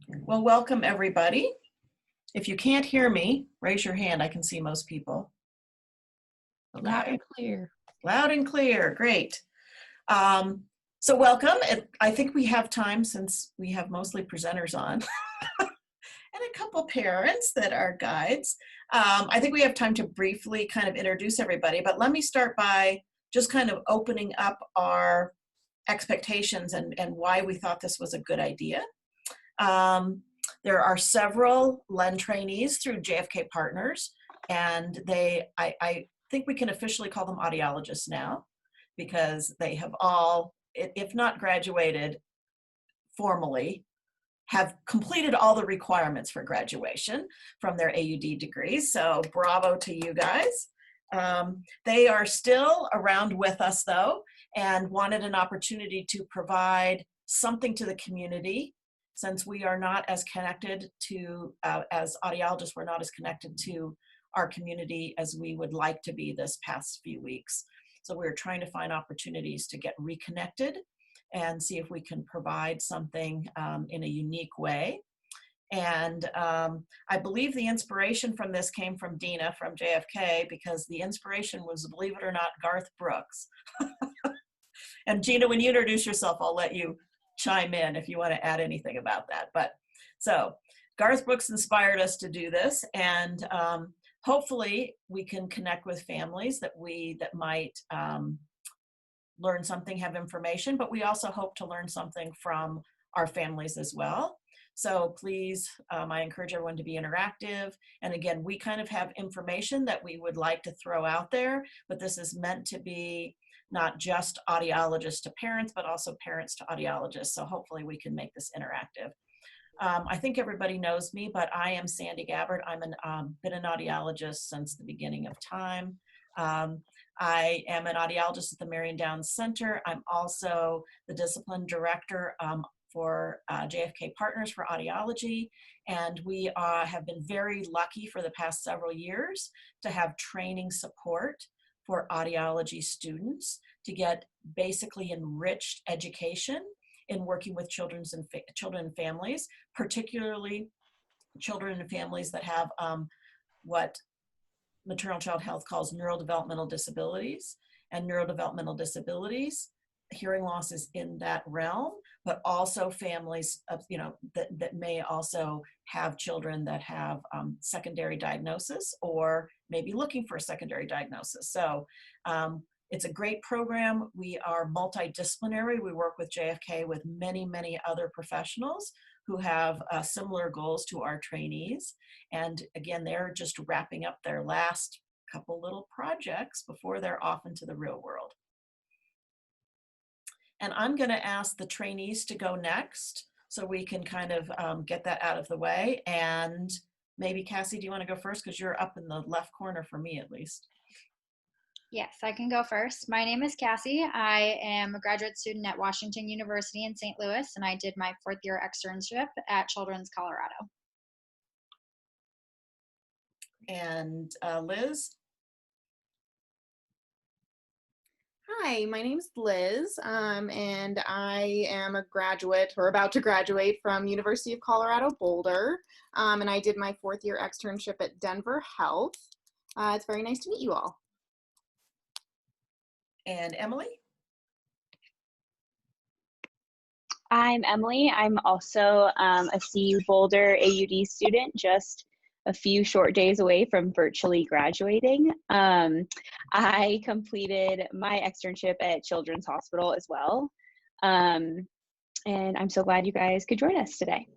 Well, welcome everybody. If you can't hear me, raise your hand. I can see most people. Okay. Loud and clear. Loud and clear, great. So welcome. I think we have time since we have mostly presenters on and a couple parents that are guides. I think we have time to briefly kind of introduce everybody, but let me start by just kind of opening up our expectations and why we thought this was a good idea. There are several LEN trainees through JFK Partners, and I think we can officially call them audiologists now because they have all, if not graduated formally, have completed all the requirements for graduation from their AUD degrees. So bravo to you guys. They are still around with us though, and wanted an opportunity to provide something to the community. Since we are not as connected to, as audiologists, we're not as connected to our community as we would like to be this past few weeks. So we're trying to find opportunities to get reconnected and see if we can provide something in a unique way. And I believe the inspiration from this came from Dina from JFK, because the inspiration was, believe it or not, Garth Brooks. And Gina, when you introduce yourself, I'll let you chime in if you want to add anything about that. But so Garth Brooks inspired us to do this, and hopefully we can connect with families that might learn something, have information, but we also hope to learn something from our families as well. So please, I encourage everyone to be interactive. And again, we kind of have information that we would like to throw out there, but this is meant to be not just audiologists to parents, but also parents to audiologists. So hopefully we can make this interactive. I think everybody knows me, but I am Sandy Gabbard. I'm been an audiologist since the beginning of time. I am an audiologist at the Marion Downs Center. I'm also the discipline director for JFK Partners for Audiology. And we have been very lucky for the past several years to have training support for audiology students to get basically enriched education in working with children and families, particularly children and families that have what Maternal Child Health calls neurodevelopmental disabilities. And neurodevelopmental disabilities, hearing loss is in that realm, but also families of, that may also have children that have secondary diagnosis or maybe looking for a secondary diagnosis. So it's a great program. We are multidisciplinary. We work with JFK with many, many other professionals who have similar goals to our trainees. And again, they're just wrapping up their last couple little projects before they're off into the real world. And I'm going to ask the trainees to go next so we can kind of get that out of the way. And maybe Cassie, do you want to go first? Because you're up in the left corner for me, at least. Yes, I can go first. My name is Cassie. I am a graduate student at Washington University in St. Louis, and I did my fourth year externship at Children's Colorado. And Liz? Hi, my name is Liz, and I am a graduate or about to graduate from University of Colorado Boulder, and I did my fourth year externship at Denver Health. It's very nice to meet you all. And Emily? I'm Emily. I'm also a CU Boulder AUD student, just a few short days away from virtually graduating. I completed my externship at Children's Hospital as well. And I'm so glad you guys could join us today.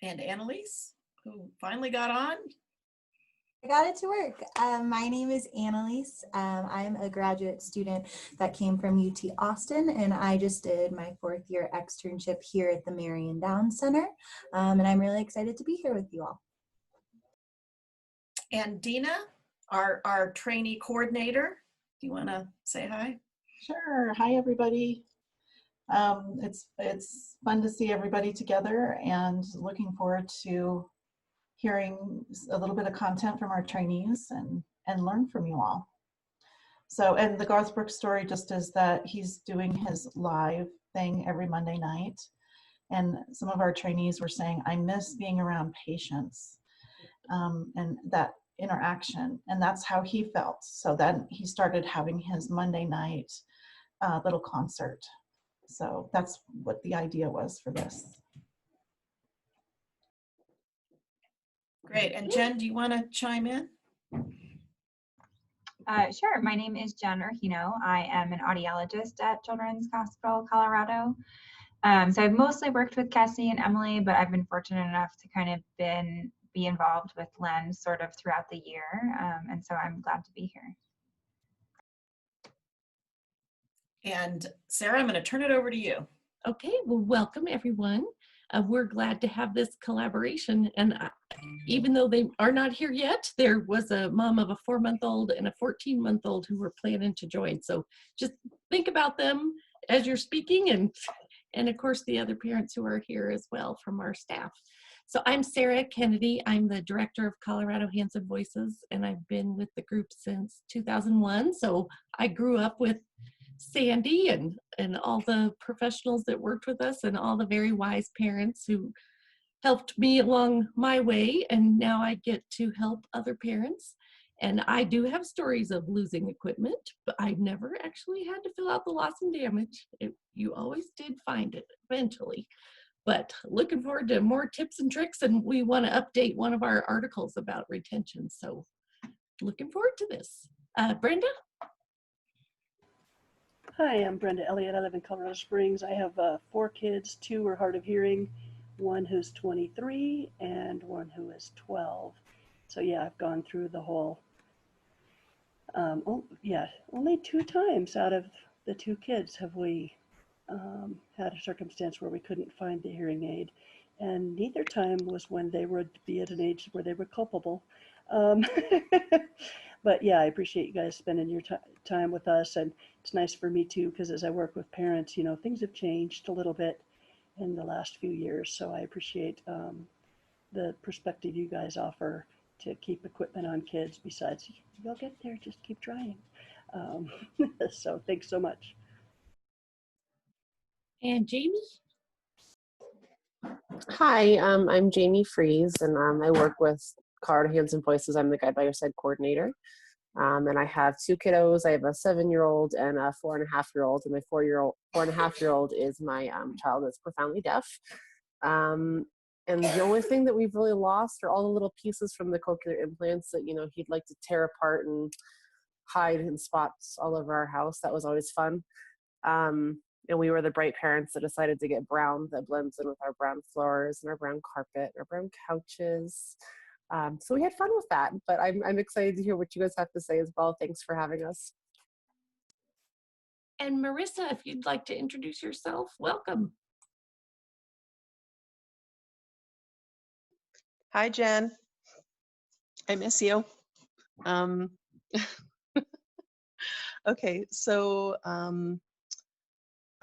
And Annalise, who finally got on? I got it to work. My name is Annalise. I'm a graduate student that came from UT Austin, and I just did my fourth year externship here at the Marion Downs Center, and I'm really excited to be here with you all. And Dina, our trainee coordinator, do you want to say hi? Sure. Hi, everybody. It's fun to see everybody together, and looking forward to hearing a little bit of content from our trainees and learn from you all. So, and the Garth Brooks story just is that he's doing his live thing every Monday night. And some of our trainees were saying, I miss being around patients and that interaction. And that's how he felt. So then he started having his Monday night little concert. So that's what the idea was for this. Great. And Jen, do you want to chime in? Sure. My name is Jen Urhino. I am an audiologist at Children's Hospital, Colorado. So I've mostly worked with Cassie and Emily, but I've been fortunate enough to kind of be involved with Len sort of throughout the year. And so I'm glad to be here. And Sarah, I'm going to turn it over to you. Okay, well, welcome everyone. We're glad to have this collaboration. And even though they are not here yet, there was a mom of a 4-month-old and a 14-month-old who were planning to join. So just think about them as you're speaking, and of course the other parents who are here as well from our staff. So I'm Sarah Kennedy. I'm the director of Colorado Hands and Voices, and I've been with the group since 2001. So I grew up with Sandy and all the professionals that worked with us and all the very wise parents who helped me along my way, and now I get to help other parents. And I do have stories of losing equipment, but I never actually had to fill out the loss and damage. You always did find it eventually. But looking forward to more tips and tricks, and we want to update one of our articles about retention. So looking forward to this. Brenda? Hi, I'm Brenda Elliott. I live in Colorado Springs. I have 4 kids. 2 are hard of hearing, 1 who's 23 and 1 who is 12. So yeah, I've gone through the whole, only 2 times out of the 2 kids have we had a circumstance where we couldn't find the hearing aid. And neither time was when they would be at an age where they were culpable. But yeah, I appreciate you guys spending your time with us, and it's nice for me too, because as I work with parents, you know, things have changed a little bit in the last few years. So I appreciate the perspective you guys offer to keep equipment on kids. Besides, you'll get there, just keep trying. So thanks so much. And Jamie? Hi, I'm Jamie Fries, and I work with Colorado Hands and Voices. I'm the Guide by Your Side coordinator. And I have 2 kiddos. I have a 7-year-old and a 4.5-year-old, and my 4.5-year-old is my child that's profoundly deaf. And the only thing that we've really lost are all the little pieces from the cochlear implants that, you know, he'd like to tear apart and hide in spots all over our house. That was always fun. And we were the bright parents that decided to get brown that blends in with our brown floors and our brown carpet and our brown couches. So we had fun with that, but I'm excited to hear what you guys have to say as well. Thanks for having us. And Marissa, if you'd like to introduce yourself, welcome. Hi, Jen. I miss you. Okay, so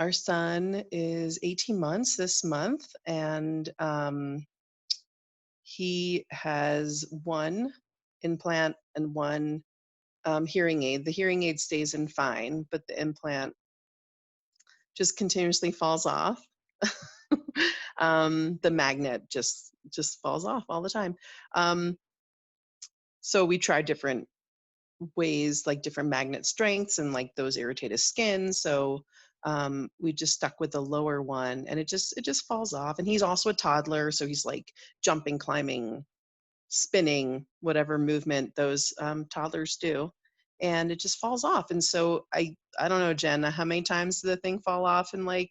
our son is 18 months this month, and he has 1 implant and 1 hearing aid. The hearing aid stays in fine, but the implant just continuously falls off. The magnet just falls off all the time. So we tried different ways, like different magnet strengths, and like those irritate his skin. So we just stuck with the lower one, and it just falls off. And he's also a toddler, so he's like jumping, climbing, spinning, whatever movement those toddlers do, and it just falls off. And so I don't know, Jen, how many times did the thing fall off in like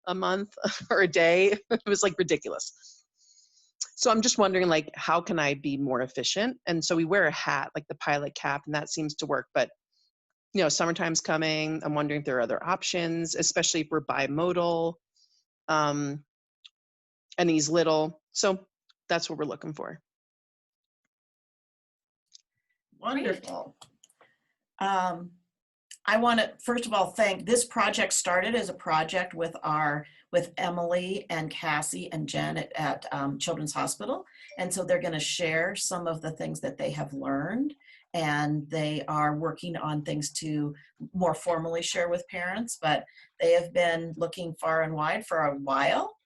a month or a day? It was like ridiculous. So I'm just wondering, like, how can I be more efficient? And so we wear a hat, like the pilot cap, and that seems to work. But you know, summertime's coming. I'm wondering if there are other options, especially if we're bimodal, and he's little. So that's what we're looking for. Wonderful. I want to, first of all, thank, this project started as a project with Emily and Cassie and Jen at Children's Hospital. And so they're going to share some of the things that they have learned, and they are working on things to more formally share with parents, but they have been looking far and wide for a while.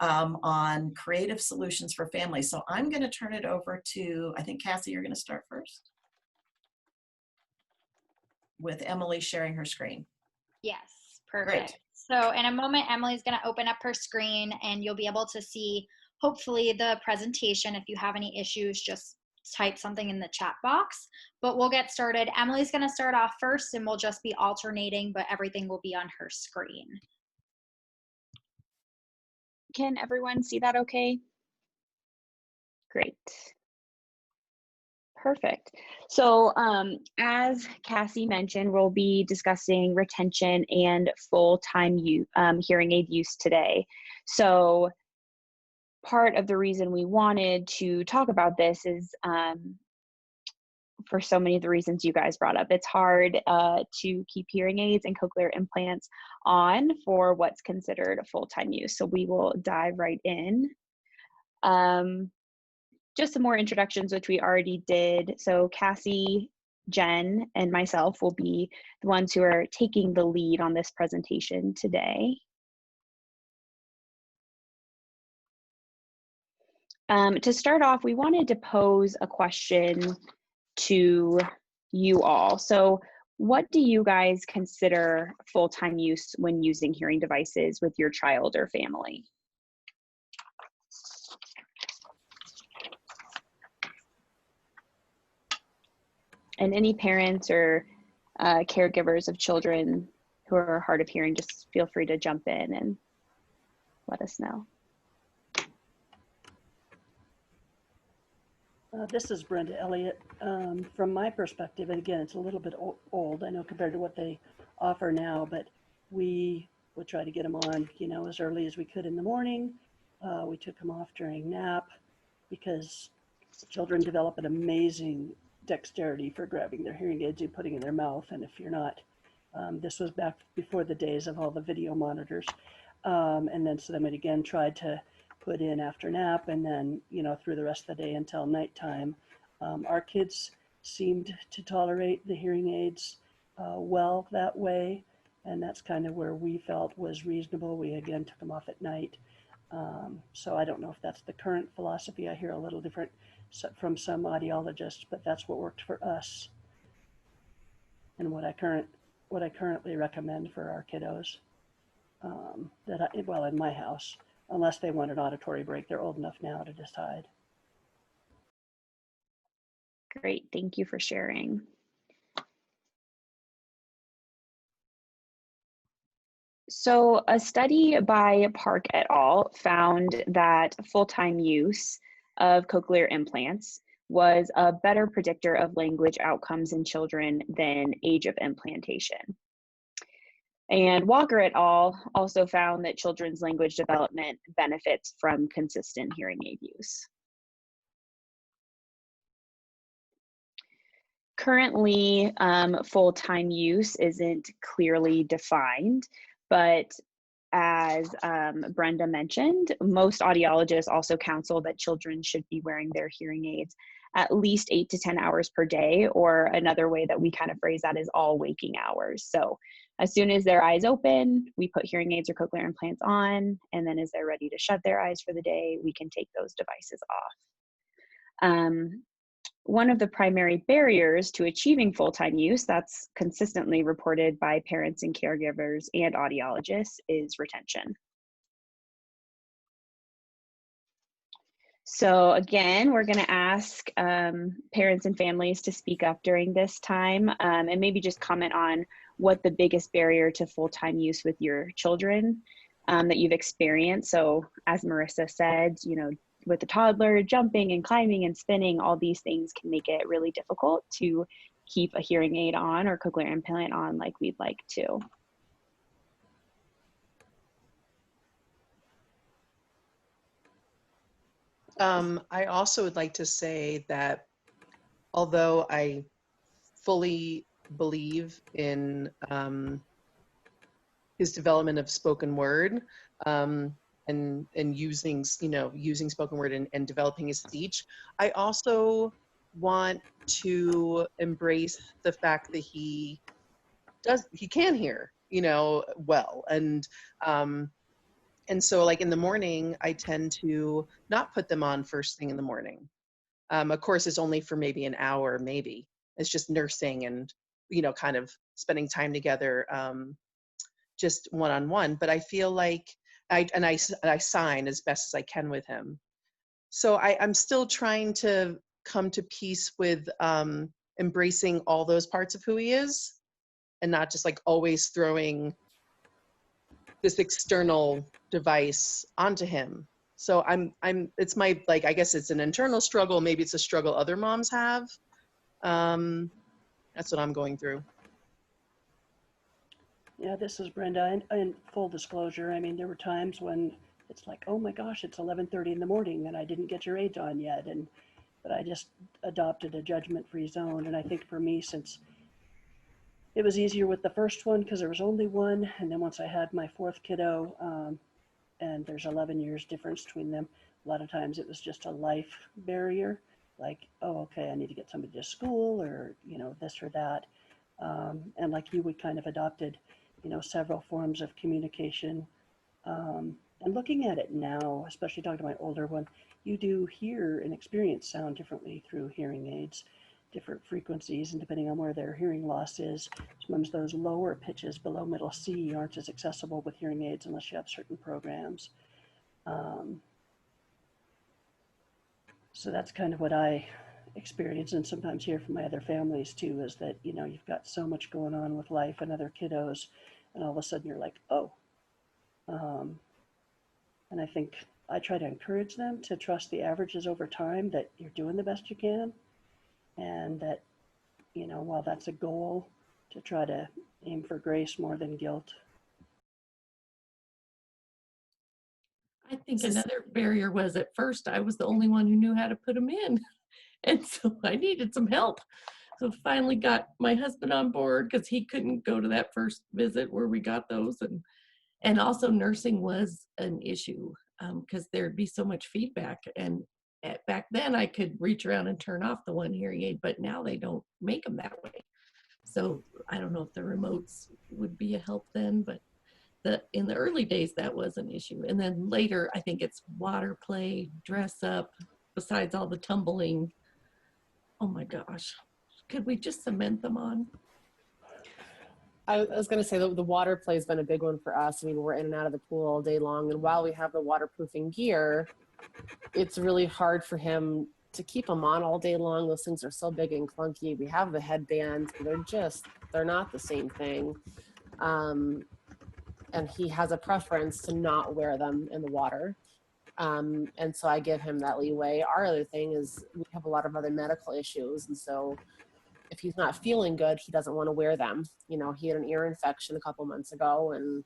on creative solutions for families. So I'm going to turn it over to, I think, Cassie, you're going to start first with Emily sharing her screen. Yes, perfect. Great. So in a moment, Emily's going to open up her screen and you'll be able to see, hopefully, the presentation. If you have any issues, just type something in the chat box. But we'll get started. Emily's going to start off first and we'll just be alternating, but everything will be on her screen. Can everyone see that okay? Great. Perfect. So as Cassie mentioned, we'll be discussing retention and full-time hearing aid use today. So part of the reason we wanted to talk about this is for so many of the reasons you guys brought up. It's hard to keep hearing aids and cochlear implants on for what's considered a full-time use. So we will dive right in. Just some more introductions, which we already did. So Cassie, Jen, and myself will be the ones who are taking the lead on this presentation today. To start off, we wanted to pose a question to you all. So what do you guys consider full-time use when using hearing devices with your child or family? And any parents or caregivers of children who are hard of hearing, just feel free to jump in and let us know. This is Brenda Elliott. From my perspective, and again, it's a little bit old, I know, compared to what they offer now, but we would try to get them on, you know, as early as we could in the morning. We took them off during nap because children develop an amazing dexterity for grabbing their hearing aids and putting in their mouth. And if you're not, this was back before the days of all the video monitors. And then so then we again tried to put in after nap and then, you know, through the rest of the day until nighttime. Our kids seemed to tolerate the hearing aids well that way. And that's kind of where we felt was reasonable. We again took them off at night. So I don't know if that's the current philosophy. I hear a little different from some audiologists, but that's what worked for us and what I currently recommend for our kiddos. Well, in my house, unless they want an auditory break, they're old enough now to decide. Great, thank you for sharing. So a study by Park et al. Found that full-time use of cochlear implants was a better predictor of language outcomes in children than age of implantation. And Walker et al. Also found that children's language development benefits from consistent hearing aid use. Currently, full-time use isn't clearly defined, but as Brenda mentioned, most audiologists also counsel that children should be wearing their hearing aids at least 8 to 10 hours per day, or another way that we kind of phrase that is all waking hours. So as soon as their eyes open, we put hearing aids or cochlear implants on, and then as they're ready to shut their eyes for the day, we can take those devices off. One of the primary barriers to achieving full-time use that's consistently reported by parents and caregivers and audiologists is retention. So again, we're going to ask parents and families to speak up during this time and maybe just comment on what the biggest barrier to full-time use with your children that you've experienced. So as Marissa said, you know, with the toddler, jumping and climbing and spinning, all these things can make it really difficult to keep a hearing aid on or cochlear implant on like we'd like to. I also would like to say that although I fully believe in his development of spoken word, and using, you know, using spoken word and developing his speech, I also want to embrace the fact that he can hear, you know, well. And And so like in the morning, I tend to not put them on first thing in the morning. Of course, it's only for maybe an hour, maybe. It's just nursing and, kind of spending time together, just one-on-one. But I feel like I sign as best as I can with him. So I'm still trying to come to peace with embracing all those parts of who he is and not just like always throwing this external device onto him. So it's my, like, I guess it's an internal struggle. Maybe it's a struggle other moms have. That's what I'm going through. Yeah, this is Brenda. And full disclosure, I mean, there were times when it's like, oh my gosh, it's 11:30 in the morning and I didn't get your age on yet. But I just adopted a judgment-free zone. And I think for me, since it was easier with the first one because there was only one, and then once I had my fourth kiddo, and there's 11 years difference between them, a lot of times it was just a life barrier, like, oh, okay, I need to get somebody to school, or this or that. And like you, we kind of adopted several forms of communication. And looking at it now, especially talking to my older one, you do hear and experience sound differently through hearing aids, different frequencies, and depending on where their hearing loss is, sometimes those lower pitches below middle C aren't as accessible with hearing aids unless you have certain programs. So that's kind of what I experience, and sometimes hear from my other families too, is that you've got so much going on with life and other kiddos, and all of a sudden you're like, oh. And I think I try to encourage them to trust the averages over time, that you're doing the best you can, and that while that's a goal, to try to aim for grace more than guilt. I think another barrier was at first I was the only one who knew how to put them in. And so I needed some help. So finally got my husband on board because he couldn't go to that first visit where we got those. And also nursing was an issue because there'd be so much feedback. And back then I could reach around and turn off the one hearing aid, but now they don't make them that way. So I don't know if the remotes would be a help then, but in the early days, that was an issue. And then later, I think it's water play, dress up, besides all the tumbling. Oh my gosh. Could we just cement them on? I was going to say the water play has been a big one for us. I mean, we're in and out of the pool all day long. And while we have the waterproofing gear, it's really hard for him to keep them on all day long. Those things are so big and clunky. We have the headbands, but they're not the same thing. And he has a preference to not wear them in the water. And so I give him that leeway. Our other thing is we have a lot of other medical issues. And so if he's not feeling good, he doesn't want to wear them. He had an ear infection a couple months ago, and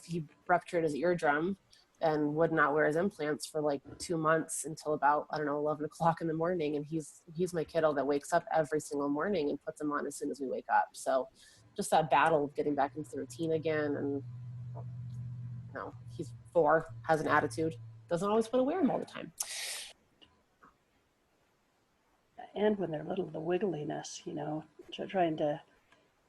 he ruptured his eardrum and would not wear his implants for like 2 months until about, 11 o'clock in the morning. And he's my kiddo that wakes up every single morning and puts them on as soon as we wake up. So just that battle of getting back into the routine again. And he's 4, has an attitude, doesn't always want to wear them all the time. And when they're little, the wiggliness, trying to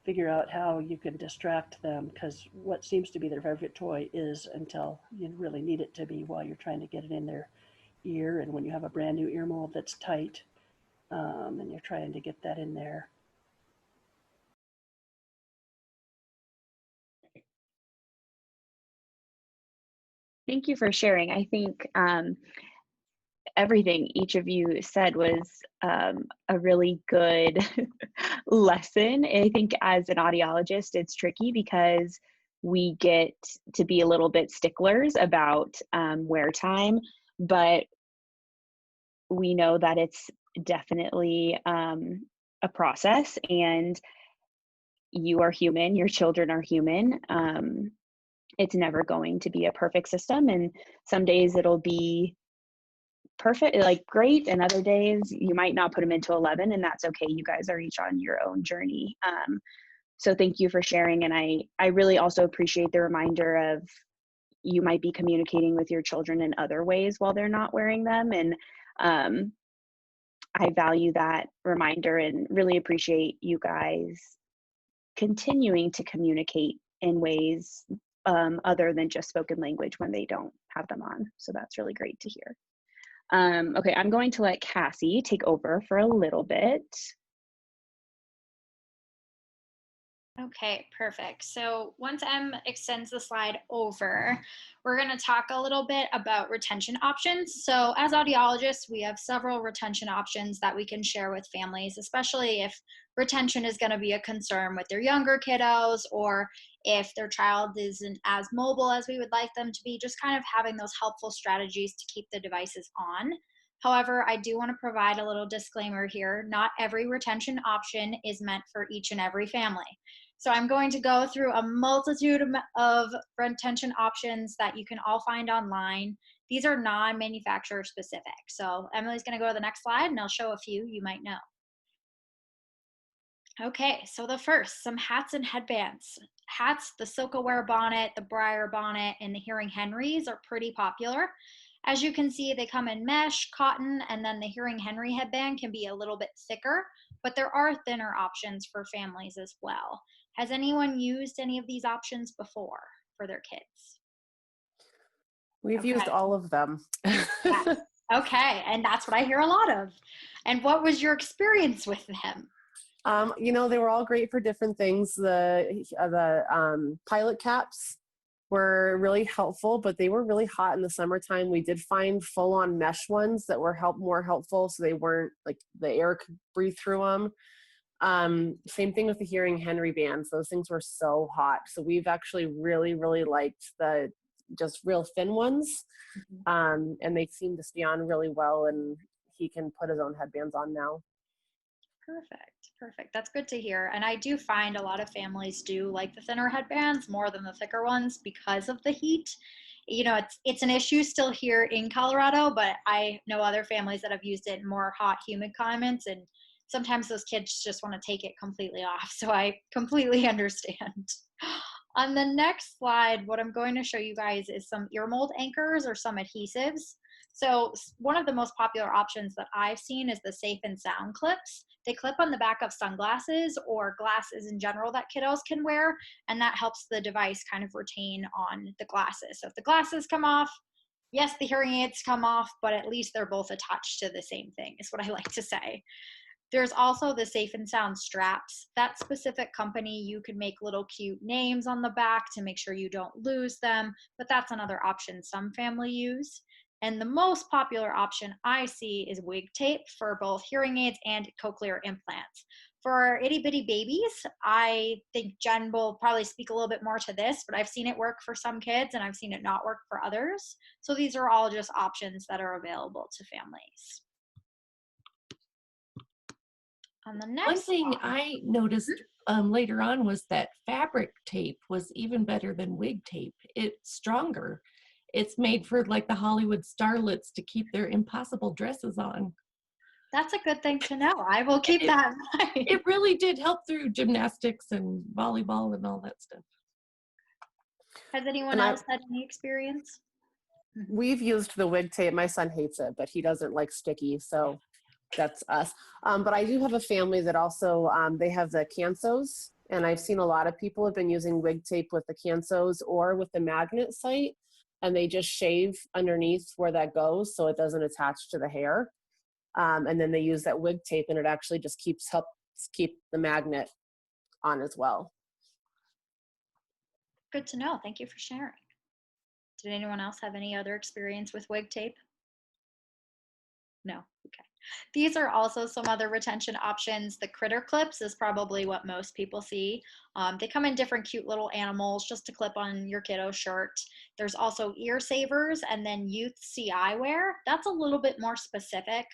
figure out how you can distract them, because what seems to be their favorite toy is, until you really need it to be, while you're trying to get it in their ear. And when you have a brand new ear mold that's tight, and you're trying to get that in there. Thank you for sharing. I think everything each of you said was a really good lesson. I think as an audiologist, it's tricky because we get to be a little bit sticklers about wear time, but we know that it's definitely a process, and you are human, your children are human. It's never going to be a perfect system, and some days it'll be perfect, like great, and other days you might not put them into 11, and that's okay. You guys are each on your own journey. So thank you for sharing. And I really also appreciate the reminder of, you might be communicating with your children in other ways while they're not wearing them. And I value that reminder and really appreciate you guys continuing to communicate in ways other than just spoken language when they don't have them on. So that's really great to hear. Okay, I'm going to let Cassie take over for a little bit. Okay, perfect. So once Em extends the slide over, we're going to talk a little bit about retention options. So as audiologists, we have several retention options that we can share with families, especially if retention is going to be a concern with their younger kiddos, or if their child isn't as mobile as we would like them to be, just kind of having those helpful strategies to keep the devices on. However, I do want to provide a little disclaimer here. Not every retention option is meant for each and every family. So I'm going to go through a multitude of retention options that you can all find online. These are non-manufacturer specific. So Emily's going to go to the next slide and I'll show a few you might know. Okay, so the first, some hats and headbands. Hats, the Silk-Aware bonnet, the Breyer bonnet, and the Hearing Henrys are pretty popular. As you can see, they come in mesh, cotton, and then the Hearing Henry headband can be a little bit thicker, but there are thinner options for families as well. Has anyone used any of these options before for their kids? We've used all of them. Yeah. Okay, and that's what I hear a lot of. And what was your experience with them? You know, they were all great for different things. The pilot caps were really helpful, but they were really hot in the summertime. We did find full-on mesh ones that were more helpful, so they weren't like the air could breathe through them. Same thing with the Hearing Henry bands. Those things were so hot. So we've actually really, really liked the just real thin ones. And they seem to stay on really well, and he can put his own headbands on now. Perfect. That's good to hear. And I do find a lot of families do like the thinner headbands more than the thicker ones because of the heat. You know, it's an issue still here in Colorado, but I know other families that have used it in more hot, humid climates, and sometimes those kids just want to take it completely off. So I completely understand. On the next slide, what I'm going to show you guys is some ear mold anchors or some adhesives. So one of the most popular options that I've seen is the Safe and Sound clips. They clip on the back of sunglasses or glasses in general that kiddos can wear, and that helps the device kind of retain on the glasses. So if the glasses come off, yes, the hearing aids come off, but at least they're both attached to the same thing, is what I like to say. There's also the Safe and Sound straps. That specific company, you can make little cute names on the back to make sure you don't lose them, but that's another option some family use. And the most popular option I see is wig tape for both hearing aids and cochlear implants. For itty bitty babies, I think Jen will probably speak a little bit more to this, but I've seen it work for some kids and I've seen it not work for others. So these are all just options that are available to families. On the next One thing slide. I noticed later on was that fabric tape was even better than wig tape. It's stronger. It's made for like the Hollywood starlets to keep their impossible dresses on. That's a good thing to know. I will keep that in mind. It really did help through gymnastics and volleyball and all that stuff. Has anyone else had any experience? We've used the wig tape. My son hates it, but he doesn't like sticky, so that's us. But I do have a family that also, they have the Cansos, and I've seen a lot of people have been using wig tape with the Cansos or with the magnet site, and they just shave underneath where that goes so it doesn't attach to the hair. And then they use that wig tape, and it actually just helps keep the magnet on as well. Good to know. Thank you for sharing. Did anyone else have any other experience with wig tape? No. Okay. These are also some other retention options. The critter clips is probably what most people see. They come in different cute little animals just to clip on your kiddo's shirt. There's also ear savers and then Youth See Eyewear. That's a little bit more specific.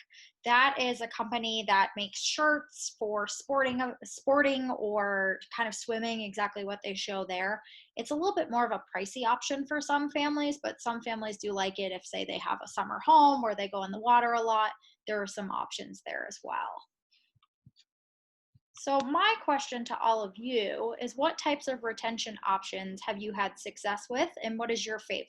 That is a company that makes shirts for sporting or kind of swimming, exactly what they show there. It's a little bit more of a pricey option for some families, but some families do like it if, say, they have a summer home where they go in the water a lot. There are some options there as well. So my question to all of you is, what types of retention options have you had success with, and what is your favorite?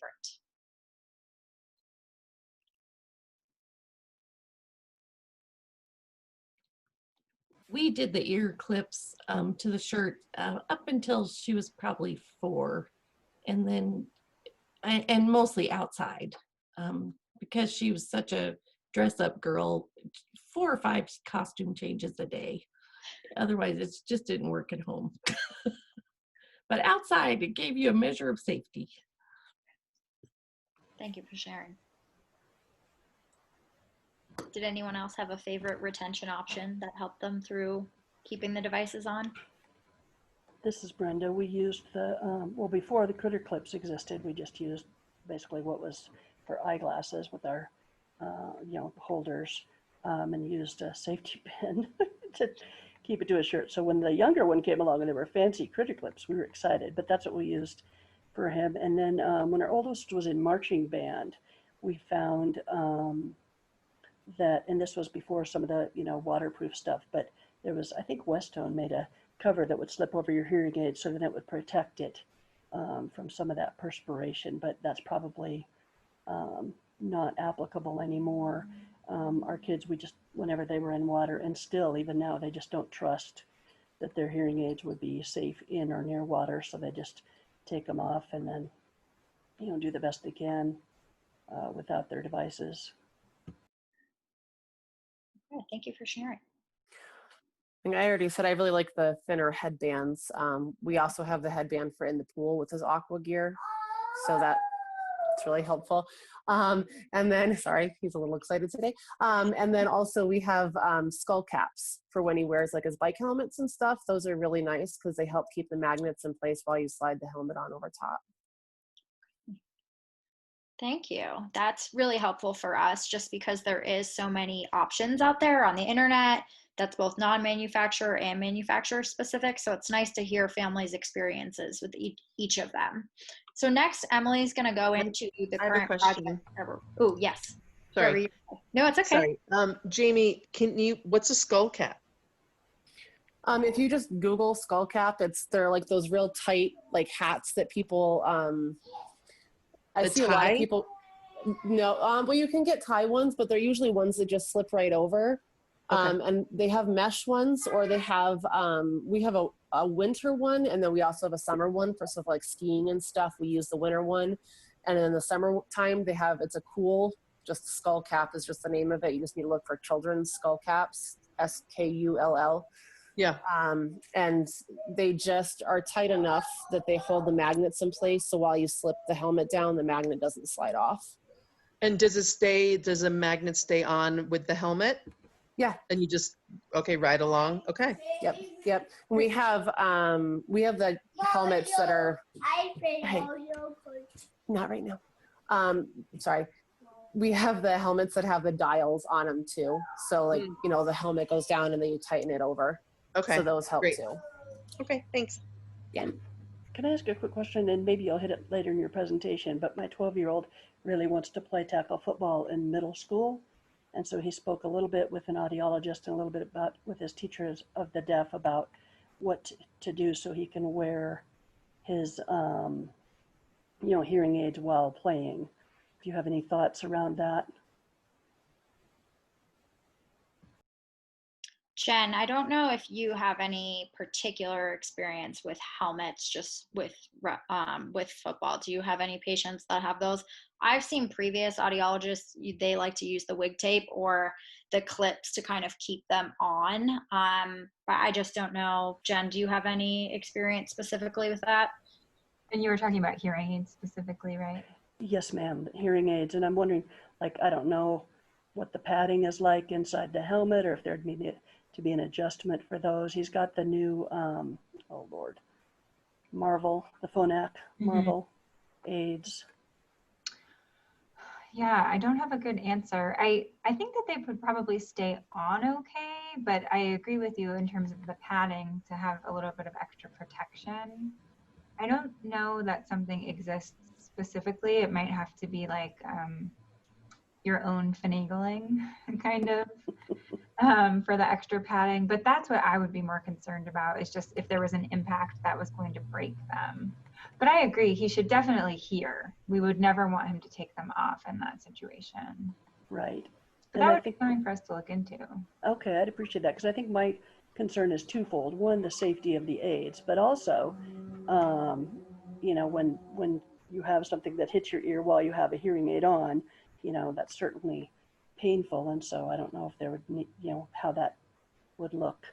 We did the ear clips to the shirt up until she was probably 4. and then and mostly outside, because she was such a dress up girl, 4 or 5 costume changes a day. Otherwise, it just didn't work at home. But outside, it gave you a measure of safety. Thank you for sharing. Did anyone else have a favorite retention option that helped them through keeping the devices on? This is Brenda. We used the, well, before the critter clips existed, we just used basically what was for eyeglasses with our, holders, and used a safety pin to keep it to his shirt. So when the younger one came along and there were fancy critter clips, we were excited, but that's what we used for him. And then when our oldest was in marching band, we found that, and this was before some of the, waterproof stuff, but there was, I think Westone made a cover that would slip over your hearing aid so that it would protect it from some of that perspiration, but that's probably not applicable anymore. Our kids, we just, whenever they were in water, and still, even now, they just don't trust that their hearing aids would be safe in or near water, so they just take them off and then, do the best they can without their devices. Yeah, thank you for sharing. I think I already said I really like the thinner headbands. We also have the headband for in the pool with his aqua gear, so that's really helpful. And then, sorry, he's a little excited today. And then also we have skull caps for when he wears like his bike helmets and stuff. Those are really nice because they help keep the magnets in place while you slide the helmet on over top. Thank you. That's really helpful for us just because there is so many options out there on the internet that's both non-manufacturer and manufacturer specific. So it's nice to hear families' experiences with each of them. So next, Emily's going to go into the current project. Oh, yes. Sorry. No, it's okay. Sorry. Jamie, what's a skull cap? If you just Google skull cap, they're like those real tight like hats that people, I see a lot of people, no, well, you can get tie ones, but they're usually ones that just slip right over. Okay. And they have mesh ones, or they have, we have a winter one, and then we also have a summer one for stuff like skiing and stuff. We use the winter one. And in the summertime, it's a cool, just skull cap is just the name of it. You just need to look for children's skull caps, SKULL. Yeah. And they just are tight enough that they hold the magnets in place. So while you slip the helmet down, the magnet doesn't slide off. And does a magnet stay on with the helmet? Yeah. And you just, ride along. Okay. Yep. We have the helmets that are, hey, not right now. Sorry. We have the helmets that have the dials on them too. So like, the helmet goes down and then you tighten it over. Okay. So those help Great. too. Okay, thanks. Yeah. Can I ask a quick question, and maybe you'll hit it later in your presentation, but my 12-year-old really wants to play tackle football in middle school. And so he spoke a little bit with an audiologist and a little bit with his teachers of the deaf about what to do so he can wear his, hearing aids while playing. Do you have any thoughts around that? Jen, I don't know if you have any particular experience with helmets, just with football. Do you have any patients that have those? I've seen previous audiologists, they like to use the wig tape or the clips to kind of keep them on. But I just don't know. Jen, do you have any experience specifically with that? And you were talking about hearing aids specifically, right? Yes, ma'am, hearing aids. And I'm wondering, I don't know what the padding is like inside the helmet, or if there'd be to be an adjustment for those. He's got the new, Marvel, the Phonak Marvel aids. Yeah, I don't have a good answer. I think that they would probably stay on okay, but I agree with you in terms of the padding to have a little bit of extra protection. I don't know that something exists specifically. It might have to be like your own finagling kind of for the extra padding, but that's what I would be more concerned about, is just if there was an impact that was going to break them. But I agree, he should definitely hear. We would never want him to take them off in that situation. Right. But that would be something for us to look into. Okay, I'd appreciate that, because I think my concern is twofold. One, the safety of the aids, but also, you know, when you have something that hits your ear while you have a hearing aid on, you know, that's certainly painful. And so I don't know if there would need, you know, how that would look,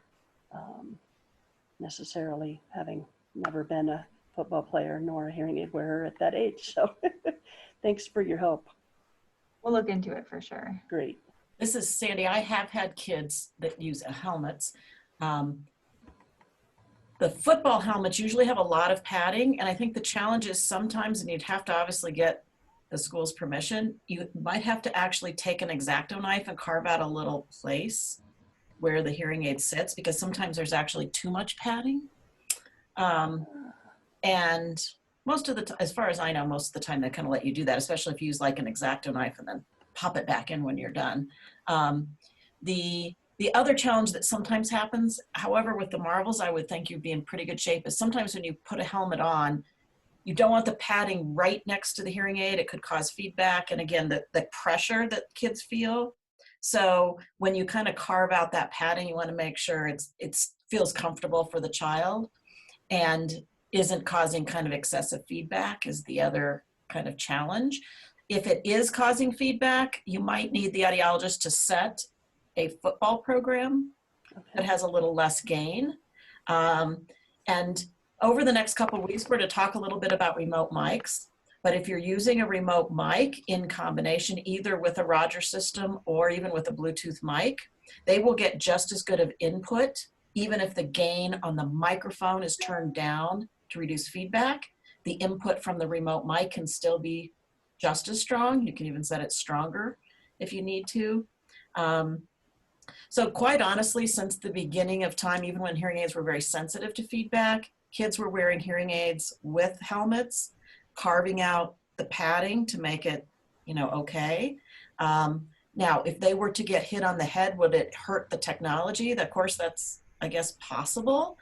necessarily, having never been a football player nor a hearing aid wearer at that age. So thanks for your help. We'll look into it for sure. Great. This is Sandy. I have had kids that use helmets. The football helmets usually have a lot of padding, and I think the challenge is sometimes, and you'd have to obviously get the school's permission, you might have to actually take an X-Acto knife and carve out a little place where the hearing aid sits, because sometimes there's actually too much padding. And most of the time, as far as I know, most of the time they kind of let you do that, especially if you use like an X-Acto knife and then pop it back in when you're done. The other challenge that sometimes happens, however, with the Marvels, I would think you'd be in pretty good shape, is sometimes when you put a helmet on, you don't want the padding right next to the hearing aid. It could cause feedback. And again, the pressure that kids feel. So when you kind of carve out that padding, you want to make sure it feels comfortable for the child and isn't causing kind of excessive feedback is the other kind of challenge. If it is causing feedback, you might need the audiologist to set a football program that has a little less gain. And over the next couple of weeks, we're to talk a little bit about remote mics. But if you're using a remote mic in combination, either with a Rogers system or even with a Bluetooth mic, they will get just as good of input, even if the gain on the microphone is turned down to reduce feedback. The input from the remote mic can still be just as strong. You can even set it stronger if you need to. So quite honestly, since the beginning of time, even when hearing aids were very sensitive to feedback, kids were wearing hearing aids with helmets, carving out the padding to make it, you know, okay. Now, if they were to get hit on the head, would it hurt the technology? Of course, that's, I guess, possible.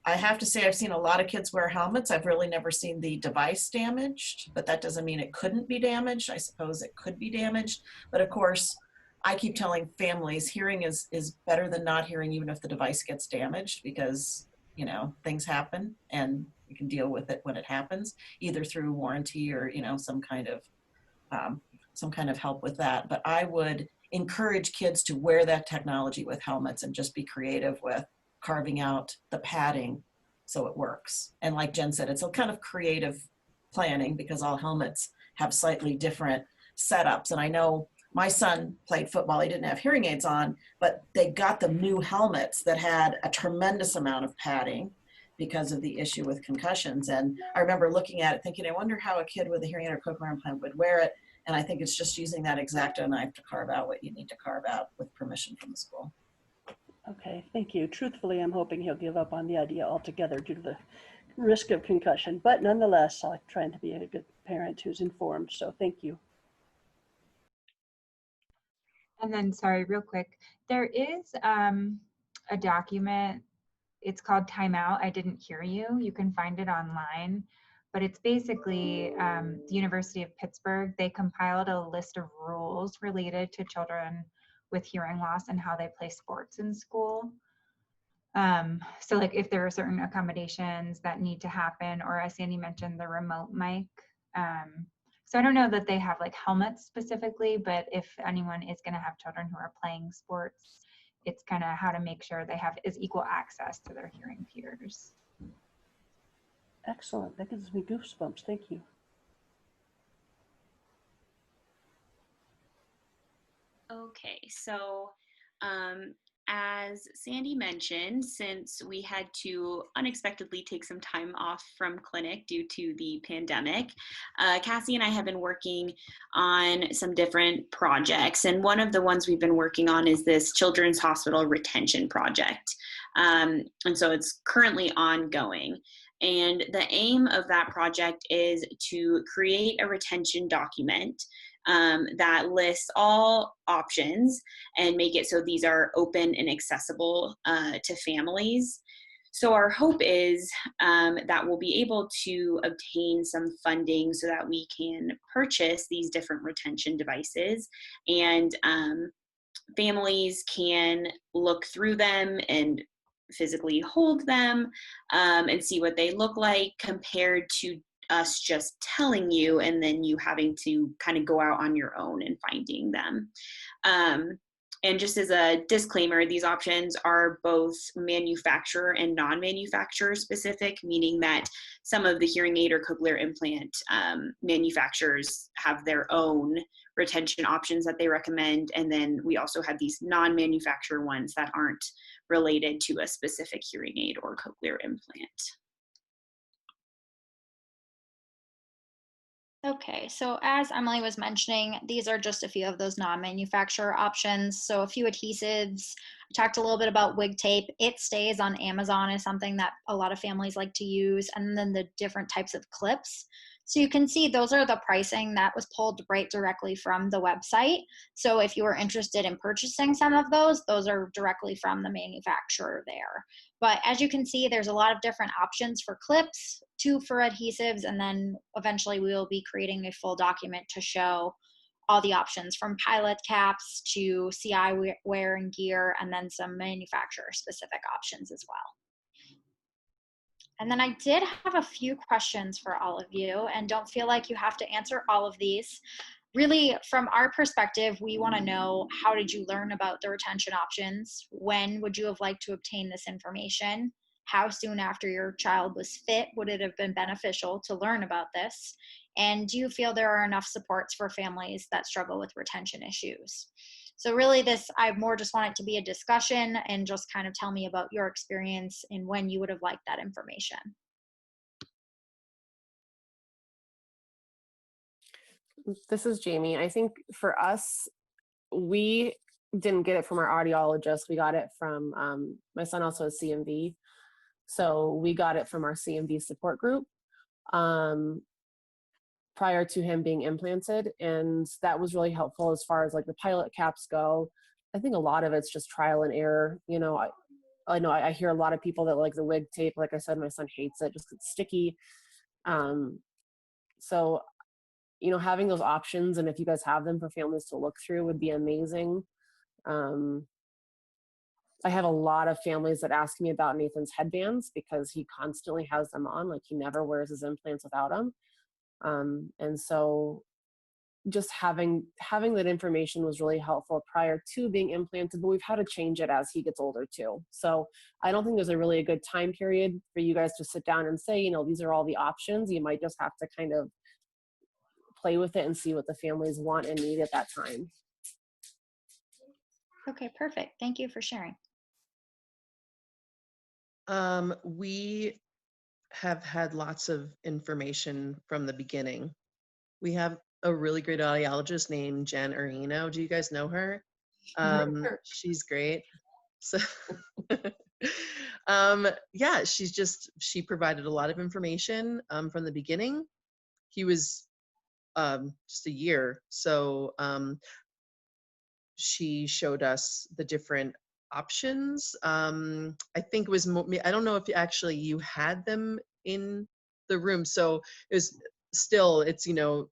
I have to say I've seen a lot of kids wear helmets. I've really never seen the device damaged, but that doesn't mean it couldn't be damaged. I suppose it could be damaged. But of course, I keep telling families hearing is better than not hearing, even if the device gets damaged, because, you know, things happen and you can deal with it when it happens, either through warranty or, you know, some kind of help with that. But I would encourage kids to wear that technology with helmets and just be creative with carving out the padding so it works. And like Jen said, it's a kind of creative planning because all helmets have slightly different setups. And I know my son played football. He didn't have hearing aids on, but they got them new helmets that had a tremendous amount of padding because of the issue with concussions. And I remember looking at it thinking, I wonder how a kid with a hearing aid or cochlear implant would wear it. And I think it's just using that X-Acto knife to carve out what you need to carve out with permission from the school. Okay, thank you. Truthfully, I'm hoping he'll give up on the idea altogether due to the risk of concussion, but nonetheless, I'm trying to be a good parent who's informed, so thank you. And then, sorry, real quick, there is a document, it's called Timeout, I Didn't Hear You. You can find it online, but it's basically the University of Pittsburgh. They compiled a list of rules related to children with hearing loss and how they play sports in school. So like if there are certain accommodations that need to happen, or as Sandy mentioned, the remote mic. So I don't know that they have like helmets specifically, but if anyone is going to have children who are playing sports, it's kind of how to make sure they have is equal access to their hearing peers. Excellent. That gives me goosebumps. Thank you. Okay, so as Sandy mentioned, since we had to unexpectedly take some time off from clinic due to the pandemic, Cassie and I have been working on some different projects. And one of the ones we've been working on is this Children's Hospital Retention Project. And so it's currently ongoing. And the aim of that project is to create a retention document that lists all options and make it so these are open and accessible to families. So our hope is that we'll be able to obtain some funding so that we can purchase these different retention devices, and families can look through them and physically hold them and see what they look like, compared to us just telling you and then you having to kind of go out on your own and finding them. And just as a disclaimer, these options are both manufacturer and non-manufacturer specific, meaning that some of the hearing aid or cochlear implant manufacturers have their own retention options that they recommend. And then we also have these non-manufacturer ones that aren't related to a specific hearing aid or cochlear implant. Okay, so as Emily was mentioning, these are just a few of those non-manufacturer options. So a few adhesives. I talked a little bit about wig tape. It Stays on Amazon is something that a lot of families like to use, and then the different types of clips. So you can see those are the pricing that was pulled right directly from the website. So if you were interested in purchasing some of those are directly from the manufacturer there. But as you can see, there's a lot of different options for clips, 2 for adhesives, and then eventually we will be creating a full document to show all the options from pilot caps to CI wear and gear, and then some manufacturer specific options as well. And then I did have a few questions for all of you, and don't feel like you have to answer all of these. Really, from our perspective, we want to know, how did you learn about the retention options? When would you have liked to obtain this information? How soon after your child was fit would it have been beneficial to learn about this? And do you feel there are enough supports for families that struggle with retention issues? So really I more just want it to be a discussion, and just kind of tell me about your experience and when you would have liked that information. This is Jamie. I think for us, we didn't get it from our audiologist. We got it from, my son also has CMV. So we got it from our CMV support group prior to him being implanted. And that was really helpful as far as like the pilot caps go. I think a lot of it's just trial and error. You know, I know I hear a lot of people that like the wig tape. Like I said, my son hates it, just it's sticky. So, you know, having those options, and if you guys have them for families to look through, would be amazing. I have a lot of families that ask me about Nathan's headbands because he constantly has them on, like he never wears his implants without them. And so just having that information was really helpful prior to being implanted, but we've had to change it as he gets older too. So I don't think there's a really good time period for you guys to sit down and say, you know, these are all the options. You might just have to kind of play with it and see what the families want and need at that time. Okay, perfect. Thank you for sharing. We have had lots of information from the beginning. We have a really great audiologist named Jen Arino. Do you guys know her? She's great. So yeah, she provided a lot of information from the beginning. He was just a year. So she showed us the different options. I think it was, I don't know if you had them in the room. So it was still, it's, you know,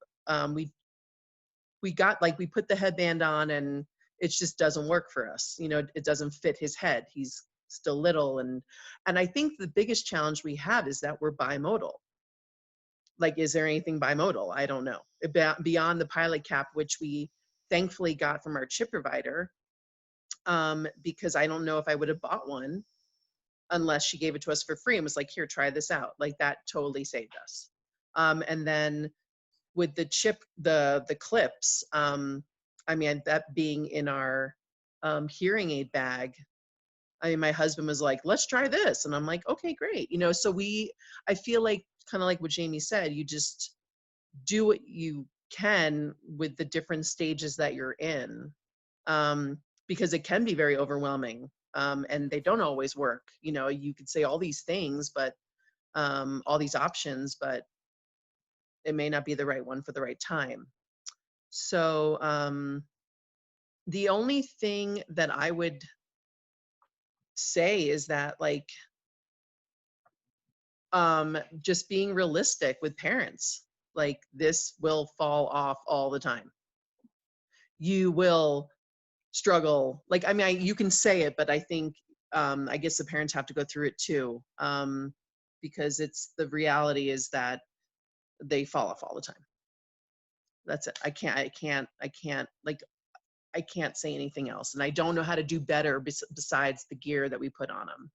we got, like, we put the headband on and it just doesn't work for us. You know, it doesn't fit his head. He's still little. And I think the biggest challenge we have is that we're bimodal. Like, is there anything bimodal? I don't know. Beyond the pilot cap, which we thankfully got from our chip provider, because I don't know if I would have bought one unless she gave it to us for free and was like, here, try this out. Like, that totally saved us. And then with the chip, the clips, I mean, that being in our hearing aid bag, I mean, my husband was like, let's try this. And I'm like, okay, great. You know, so I feel like, kind of like what Jamie said, you just do what you can with the different stages that you're in, because it can be very overwhelming, and they don't always work. You know, you could say all these things, but all these options, but it may not be the right one for the right time. So the only thing that I would say is that, like, just being realistic with parents. Like, this will fall off all the time. You will struggle. Like, I mean, you can say it, but I think I guess the parents have to go through it too, because the reality is that they fall off all the time. That's it. I can't say anything else. And I don't know how to do better besides the gear that we put on them.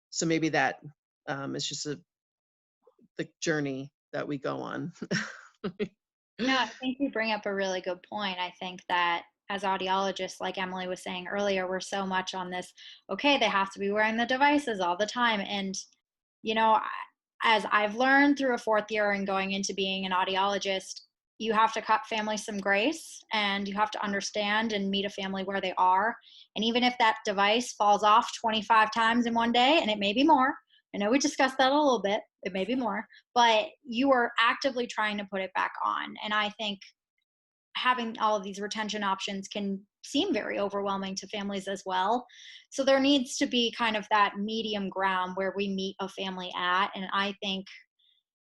So maybe that is just the journey that we go on. No, I think you bring up a really good point. I think that as audiologists, like Emily was saying earlier, we're so much on this, okay, they have to be wearing the devices all the time. And, you know, as I've learned through a 4th year and going into being an audiologist, you have to cut families some grace, and you have to understand and meet a family where they are. And even if that device falls off 25 times in one day, and it may be more, I know we discussed that a little bit, it may be more, but you are actively trying to put it back on. And I think having all of these retention options can seem very overwhelming to families as well. So there needs to be kind of that medium ground where we meet a family at. And I think,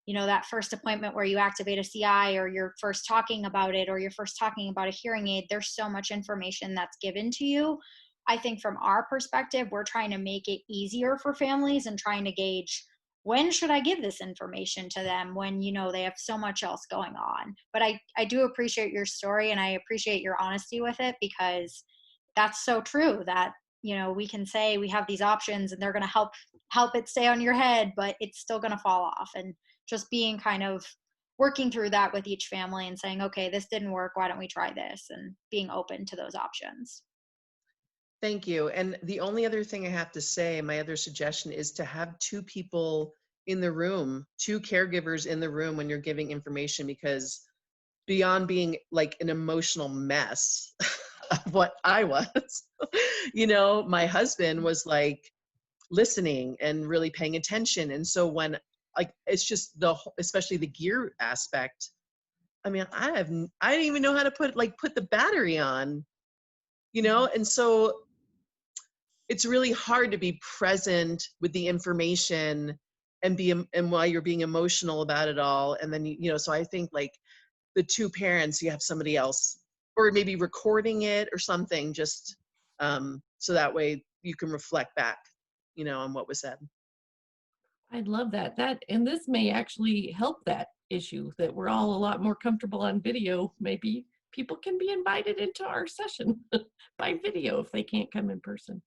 you know, that first appointment where you activate a CI, or you're first talking about it, or you're first talking about a hearing aid, there's so much information that's given to you. I think from our perspective, we're trying to make it easier for families and trying to gauge, when should I give this information to them when, you know, they have so much else going on. But I do appreciate your story, and I appreciate your honesty with it, because that's so true that, you know, we can say we have these options and they're going to help it stay on your head, but it's still going to fall off. And just being kind of working through that with each family and saying, okay, this didn't work, why don't we try this, and being open to those options. Thank you. And the only other thing I have to say, my other suggestion, is to have 2 people in the room, 2 caregivers in the room when you're giving information, because beyond being like an emotional mess of what I was, you know, my husband was like listening and really paying attention. And so when, like, it's just especially the gear aspect. I mean, I didn't even know how to put the battery on, you know? And so it's really hard to be present with the information and while you're being emotional about it all. And then, you know, so I think like the 2 parents, you have somebody else, or maybe recording it or something, just so that way you can reflect back, you know, on what was said. I'd love that. And this may actually help that issue, that we're all a lot more comfortable on video. Maybe people can be invited into our session by video if they can't come in person.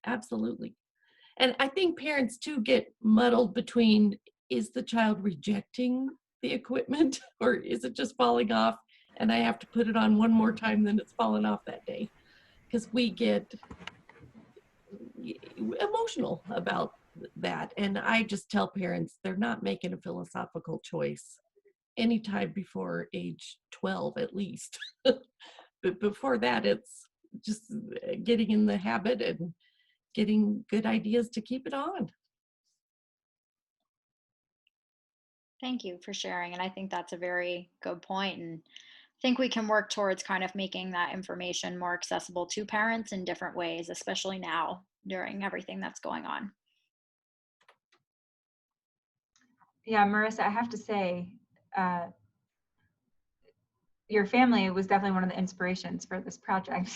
Absolutely. And I think parents too get muddled between, is the child rejecting the equipment, or is it just falling off and I have to put it on one more time, then it's fallen off that day? Because we get emotional about that. And I just tell parents, they're not making a philosophical choice anytime before age 12 at least. But before that, it's just getting in the habit and getting good ideas to keep it on. Thank you for sharing. And I think that's a very good point. And I think we can work towards kind of making that information more accessible to parents in different ways, especially now during everything that's going on. Yeah, Marissa, I have to say, your family was definitely one of the inspirations for this project.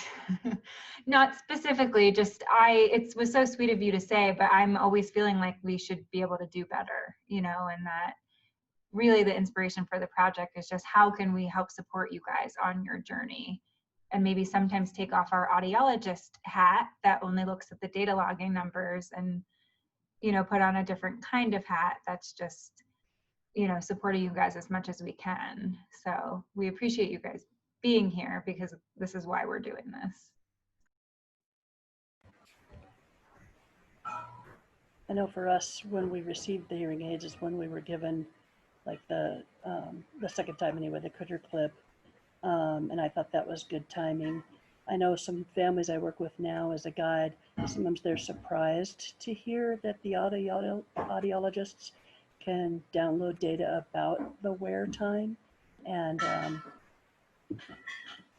Not specifically, just it was so sweet of you to say, but I'm always feeling like we should be able to do better, you know, and that really the inspiration for the project is just how can we help support you guys on your journey, and maybe sometimes take off our audiologist hat that only looks at the data logging numbers and, you know, put on a different kind of hat that's just, you know, supporting you guys as much as we can. So we appreciate you guys being here, because this is why we're doing this. I know for us, when we received the hearing aids is when we were given like the second time anyway, the critter clip. And I thought that was good timing. I know some families I work with now as a guide, sometimes they're surprised to hear that the audiologists can download data about the wear time. And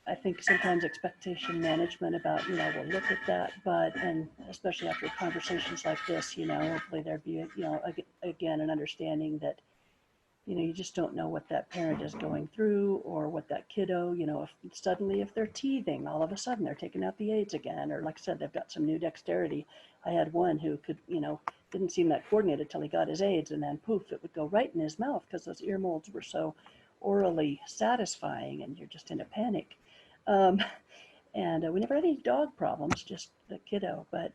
I think sometimes expectation management about, you know, we'll look at that, and especially after conversations like this, you know, hopefully there'd be, you know, again, an understanding that you just don't know what that parent is going through, or what that kiddo, if suddenly if they're teething, all of a sudden they're taking out the aids again, or like I said, they've got some new dexterity. I had one who could, didn't seem that coordinated till he got his aids, and then poof, it would go right in his mouth because those ear molds were so orally satisfying, and you're just in a panic. And we never had any dog problems, just the kiddo. But,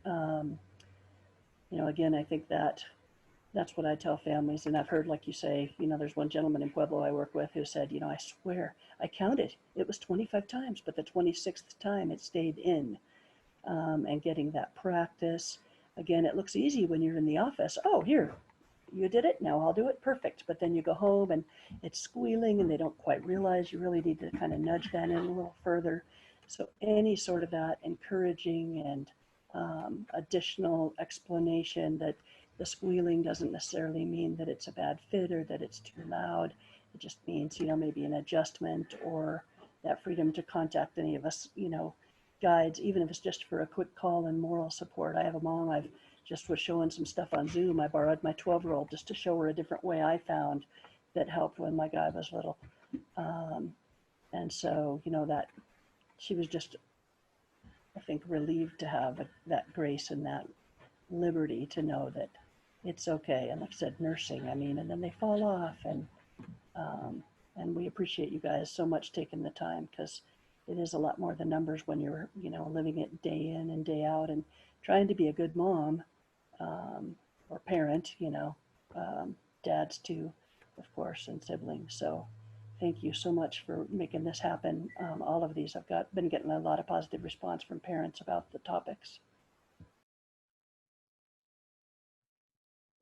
again, I think that's what I tell families. And I've heard, like you say, there's one gentleman in Pueblo I work with who said, I swear I counted. It was 25 times, but the 26th time it stayed in. And getting that practice. Again, it looks easy when you're in the office. Oh, here, you did it. Now I'll do it. Perfect. But then you go home and it's squealing and they don't quite realize you really need to kind of nudge that in a little further. So any sort of that encouraging and additional explanation that the squealing doesn't necessarily mean that it's a bad fit or that it's too loud. It just means, maybe an adjustment or that freedom to contact any of us, guides, even if it's just for a quick call and moral support. I have a mom, I've just was showing some stuff on Zoom. I borrowed my 12-year-old just to show her a different way I found that helped when my guy was little. And so, that she was just, I think, relieved to have that grace and that liberty to know that it's okay. And like I said, nursing, and then they fall off. And we appreciate you guys so much taking the time, because it is a lot more than numbers when you're, living it day in and day out and trying to be a good mom or parent, dads too, of course, and siblings. So thank you so much for making this happen. All of these, I've been getting a lot of positive response from parents about the topics.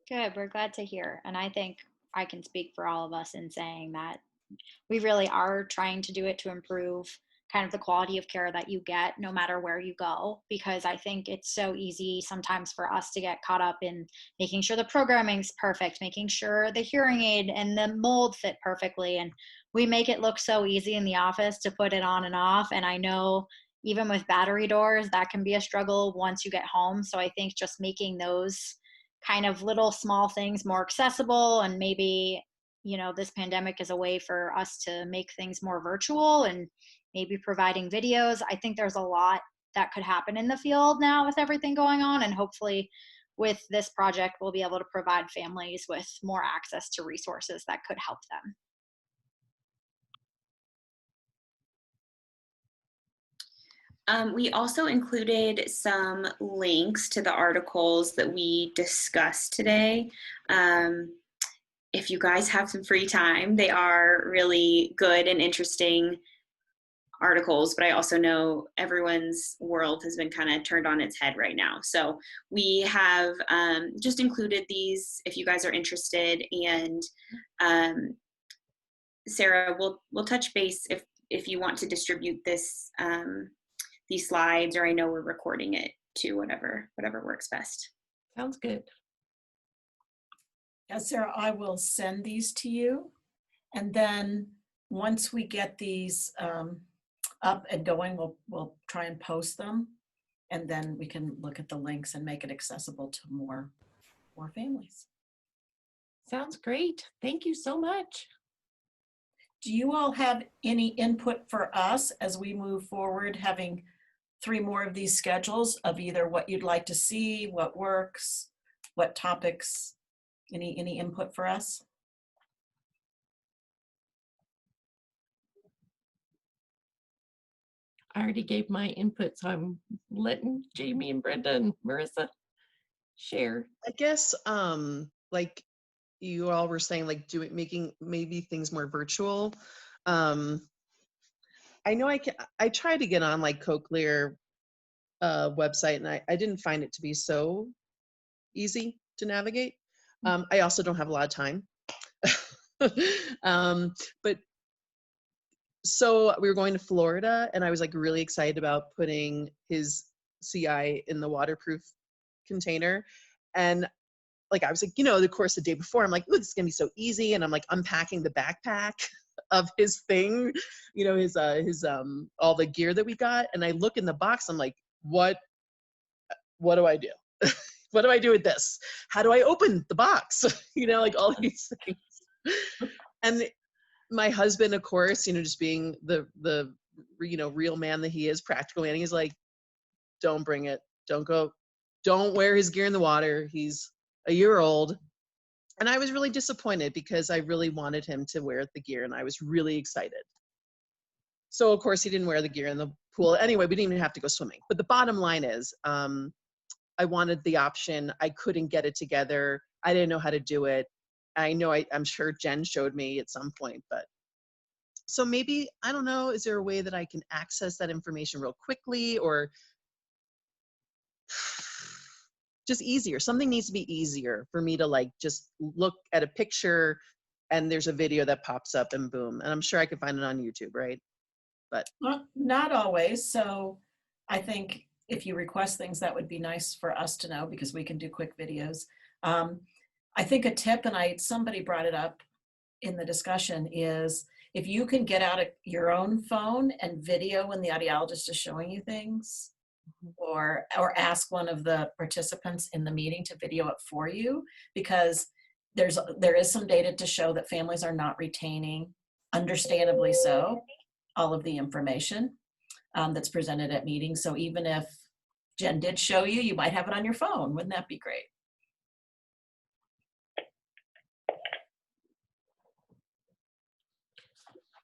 Good. We're glad to hear. And I think I can speak for all of us in saying that we really are trying to do it to improve kind of the quality of care that you get no matter where you go, because I think it's so easy sometimes for us to get caught up in making sure the programming's perfect, making sure the hearing aid and the mold fit perfectly. And we make it look so easy in the office to put it on and off. And I know even with battery doors, that can be a struggle once you get home. So I think just making those kind of little small things more accessible, and maybe, this pandemic is a way for us to make things more virtual and maybe providing videos. I think there's a lot that could happen in the field now with everything going on. And hopefully with this project, we'll be able to provide families with more access to resources that could help them. We also included some links to the articles that we discussed today. If you guys have some free time, they are really good and interesting articles, but I also know everyone's world has been kind of turned on its head right now. So we have just included these if you guys are interested. And Sarah, we'll touch base if you want to distribute this these slides, or I know we're recording it too, whatever works best. Sounds good. Yeah, Sarah, I will send these to you. And then once we get these up and going, we'll try and post them. And then we can look at the links and make it accessible to more families. Sounds great. Thank you so much. Do you all have any input for us as we move forward, having 3 more of these schedules of either what you'd like to see, what works, what topics, any input for us? I already gave my input, so I'm letting Jamie and Brenda and Marissa share. I guess like you all were saying, like making maybe things more virtual. I know I tried to get on like Cochlear website, and I didn't find it to be so easy to navigate. I also don't have a lot of time. But so we were going to Florida, and I was like really excited about putting his CI in the waterproof container. And like, I was like, of course, the day before, I'm like, oh, this is gonna be so easy. And I'm like unpacking the backpack of his thing, his all the gear that we got. And I look in the box, I'm like, what do I do? What do I do with this? How do I open the box? Like all these things. And my husband, of course, just being the real man that he is, practical man, he's like, don't bring it. Don't go. Don't wear his gear in the water. He's a year old. And I was really disappointed because I really wanted him to wear the gear and I was really excited. So of course he didn't wear the gear in the pool. Anyway, we didn't even have to go swimming. But the bottom line is, I wanted the option. I couldn't get it together. I didn't know how to do it. I know I'm sure Jen showed me at some point, but so maybe, I don't know, is there a way that I can access that information real quickly, or just easier? Something needs to be easier for me to like just look at a picture and there's a video that pops up and boom. And I'm sure I can find it on YouTube, right? But not always. So I think if you request things, that would be nice for us to know because we can do quick videos. I think a tip, and somebody brought it up in the discussion, is if you can get out your own phone and video when the audiologist is showing you things, or ask one of the participants in the meeting to video it for you, because there is some data to show that families are not retaining, understandably so, all of the information that's presented at meetings. So even if Jen did show you, you might have it on your phone. Wouldn't that be great?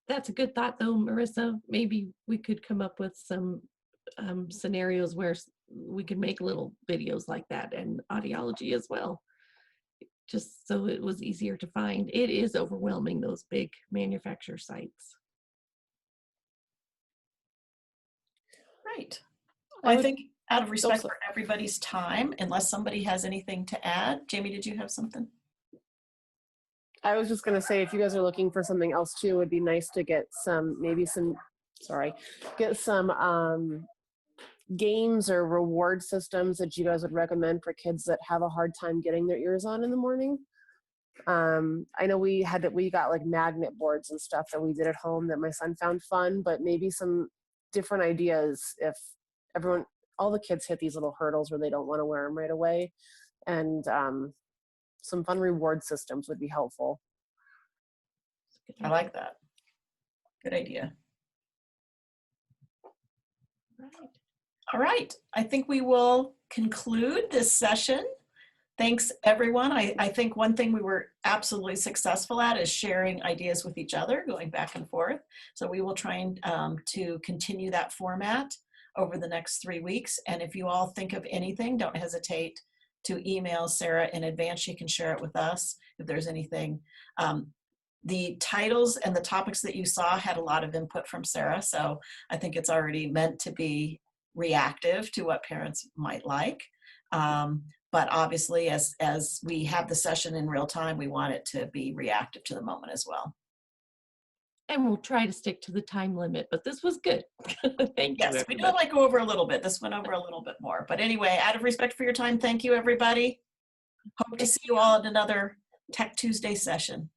That's a good thought though, Marissa. Maybe we could come up with some scenarios where we could make little videos like that, and audiology as well, just so it was easier to find. It is overwhelming, those big manufacturer sites. Right. Well, I think out of respect for everybody's time, unless somebody has anything to add. Jamie, did you have something? I was just going to say, if you guys are looking for something else too, it would be nice to get some, get some games or reward systems that you guys would recommend for kids that have a hard time getting their ears on in the morning. I know we got like magnet boards and stuff that we did at home that my son found fun, but maybe some different ideas if all the kids hit these little hurdles where they don't want to wear them right away. And some fun reward systems would be helpful. I like that. Good idea. Right. All right. I think we will conclude this session. Thanks, everyone. I think one thing we were absolutely successful at is sharing ideas with each other, going back and forth. So we will try to continue that format over the next 3 weeks. And if you all think of anything, don't hesitate to email Sarah in advance. She can share it with us if there's anything. The titles and the topics that you saw had a lot of input from Sarah, so I think it's already meant to be reactive to what parents might like. But obviously, as we have the session in real time, we want it to be reactive to the moment as well. And we'll try to stick to the time limit, but this was good. Thank you. Yes, we do like go over a little bit. This went over a little bit more. But anyway, out of respect for your time, thank you, everybody. Hope to see you all at another Tech Tuesday session.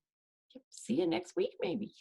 See you next week, maybe.